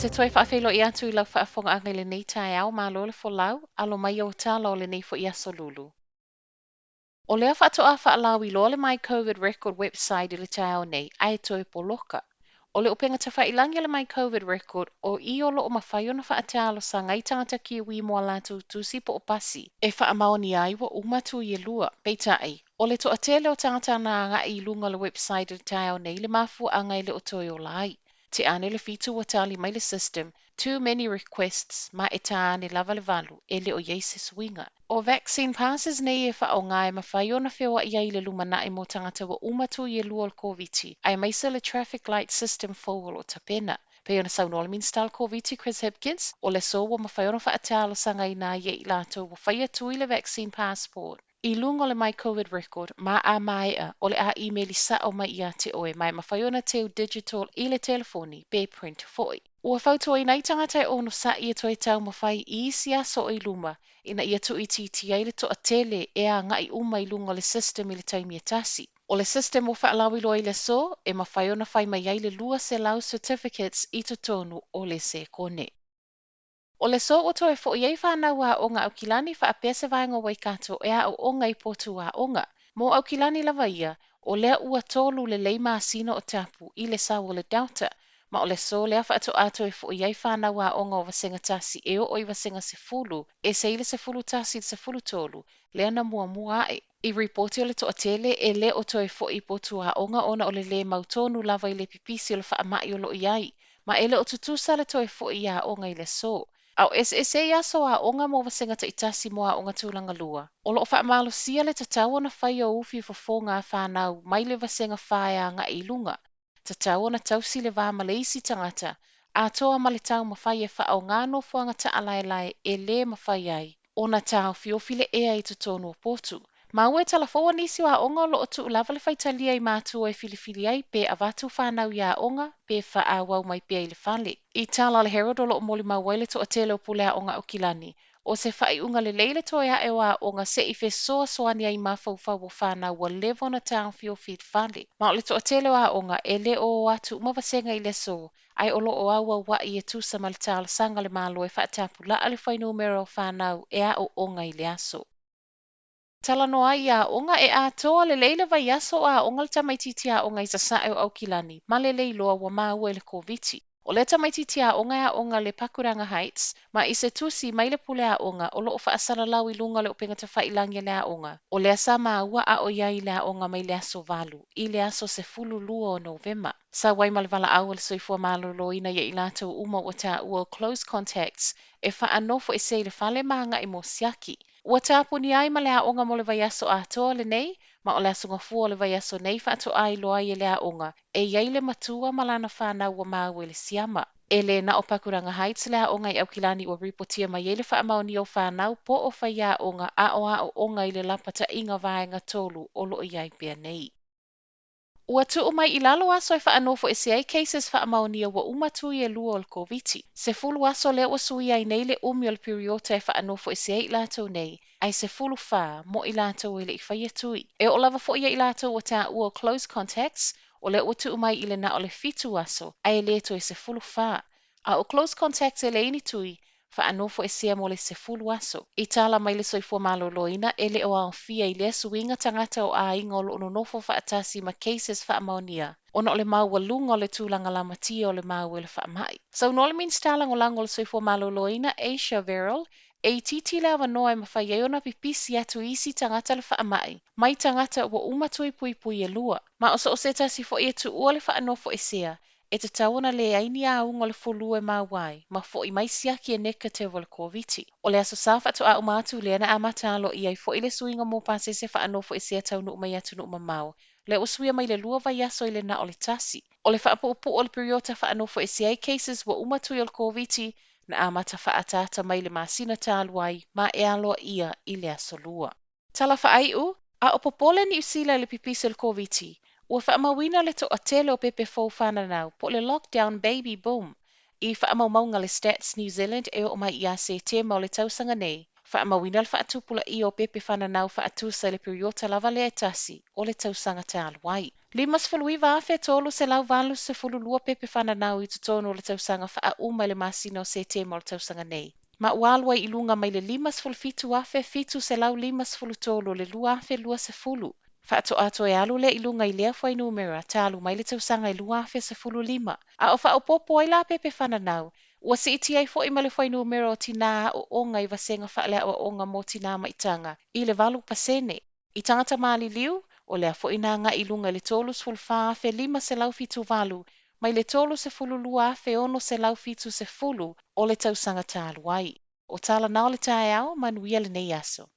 te toi whaafelo I atu I lau whaafonga anga I le nei tae au ma lo le folau, alo mai o tala o le nei fo I aso lulu. O lea whaatoa whaalau I lo le My COVID Record website I le tae au nei, ai toi poloka. O le upenga te whailangi le My COVID Record, o I o lo o mawhai ona whaatalo sa ngai tangata ki ui mua latu tusi po o pasi, e faamaonia ai wa umatu I lua, peitai. O le toa tele o tangata na anga I lunga le website I le tae au nei le mafu anga I le o toi o lai. Te ane le fitu wa tali mai le system, too many requests ma e taane lava le valu, e le o yeise swinga. O vaccine passes nei e wha o ngai ma whai ona whioa I le lumana I mo tangata wa umatu I lua o COVID, ai maisa le traffic light system forward o tapena. Pe ona saunola min style COVID Chris Hipkins, o le so wa ma whai ona wha atalo sanga I na ye I lato wa whai atu I le vaccine passport. I lunga le My COVID Record, ma a mai o le a email I sa o mai ia te oe mai ma whai ona teo digital I le telefoni be print foi. Ua whautua I nei tangata e ono sa ia toi tau ma whai I isi aso I luma, ina ia tu I titi ai le to a tele e a ngai uma I lunga le system I le taimi e tasi. O le system o whaalawi loa I le so, e ma whai ona whai mai ai le lua se lau certificates I to tonu o le se kone. O le so o toe fo iei whanau a onga Aukilani wha apea se vaenga wai kato e a o onga I potuaoga. Mo Aukilani lava ia, o lea ua tolu le leima asino o tapu I le sa o le dauta, ma o le so lea wha ato ato e fo iei whanau a onga o vasenga tasi e o oi vasenga se fulu, e se ile se fulu tasi se fulu tolu, lea na mua mua e. I reporti o le toa tele e le o toe fo I potuaoga ona o le mautonu lava I le pipisi o le faamai o lo iai, ma ele o tutusa le toe fo I a onga I le so. Au SSA aso a onga mo vasenga ta itasi mo a onga tūlanga lua. O loo whaamalo sia le tatau ona whai o uwhi whafonga a whanau mai le vasenga whae a nga ilunga. Tatau ona tausi le vā maleisi tangata. A toa ma le tau ma whai e wha o ngāno fuanga ta alaelai e le ma whai ai. Ona tau fiofile ea I tutonu o potu. Ma ue talafoa nisi wa onga lo o tu lava le whaitalia I mātua e filifili ai pe a vatu whanau ia onga pe wha a wau mai pe le whale. I tala le Herald o lo o moli mawele to a tele o pule a onga Aukilani. O se whai unga le leile to ea e wa onga se I fe soa soania I mawhau wa whanau wa levo na tau fiofit whale. Ma o le to a tele o a onga e le o atu umawasenga I le so. Ai o lo o awa wa I e tusa ma le tala sanga le malo e whaatapu la ale fuainumera o whanau e a o onga I le aso. Tala no ai a onga e a toa le leila vai aso a onga le tamaititi a onga I sa sae o Aukilani, ma le leiloa wa maua le COVID. O le tamaititi a onga le Pakuranga Heights, ma I se tusi mai le pule a onga o loo whaasala lau I lunga le upinga te whailangi le a onga. O le asa maua a o iai le a onga mai le aso valu, I le aso se fulu lua o November. Sa wai malvala au le soifua malolo ina ye ilato uma o ta ua close contacts, e faanofoesea le fale maanga I mo siaki. Ua tāpuni ai ma le aonga mo le vaiaso a toa le nei, ma o le asunga fua le vaiaso nei whaato ai loa I le aonga, e iai le matua malana whanau wa mau le siama. E le na o Pakuranga Heights le aonga I Aukilani o ripotia mai le faamaonia o whanau po o whai aonga a o onga I le lapata inga vaenga tolu o lo iai pia nei. Ua tu mai I lalo aso e faanofoesea cases faamaonia wa umatu I lua o le COVID. Se fulu aso le o sui ai nei le umi o le piriota e faanofoesea I lato nei, ai se fulu wha mo I lato I le I whai atui. E o lava fo I lato o ta ua close contacts, o le o tu mai I le na o le fitu aso, ai le to e se fulu wha. A o close contacts e le ini tui, faanofoesea mo le se fulu aso. I tala mai le soifua maloloina e le o a fia I le suinga tangata o a inga o lo nonofo faatasi ma cases faamaonia. Ona o le maua lunga o le tūlanga lamatia o le maua le faamai. So no le min stala ngolango le soifua maloloina Asia Veril, e titi le awanoa e mawhai e ona pipisi atu isi tangata le faamai. Mai tangata wa umatui pui pui e lua. Ma oso o se tasi fo I tu ua le faanofoesea, e te tauna le aini a unga le fulu e mawai, ma fo I mai siaki e neka te le COVID. O le aso safa to a umatu le ana amatalo I ai fo I le suinga mo pase se faanofoesea taunu umai atu nu umamau. Le usuia mai le lua vai aso I le na o le tasi. O le Faapuupuu o le piriota faanofoesea cases wa umatu I le COVID, na amata faatata mai le masina taluai, ma e aloa ia I le aso lua. Tala faaiu, a o popole ni usila le pipisi le COVID, ua faamawina le to a tele o pepe fananau po le lockdown baby boom. I faamaumaunga le Stats New Zealand e o mai ia se te mau le tausanga nei. Faamawina le faatupula I o pepe fananau faatusa le piriota lava le etasi o le tausanga taluai. 5 afe tolu se lau valu se fululua pepe fananau I totonu o le tausanga faauma I le masino o se te mo le tausanga nei. Ma ualua I ilunga mai le 5 afe fitu se lau 5 o le 2 afe 2. Faato ato e alu le ilunga I lea fuainumera talu mai le tausanga I 2 afe se 5. A o faapopo ai la pepe fananau. Ua Siitia I fo'i ma le fuainumera o tina o onga I vasenga faalea o onga mo tina maitanga I le valu pasene. I tangata maliliu, o le afo ina nga ilunga le tolu sfulfa afe 5 se lau fitu valu, mai le tolu se fululua afe 1 se lau fitu se fulu o le tausanga talu ai. O tala nao le tae au, manuia le nei aso.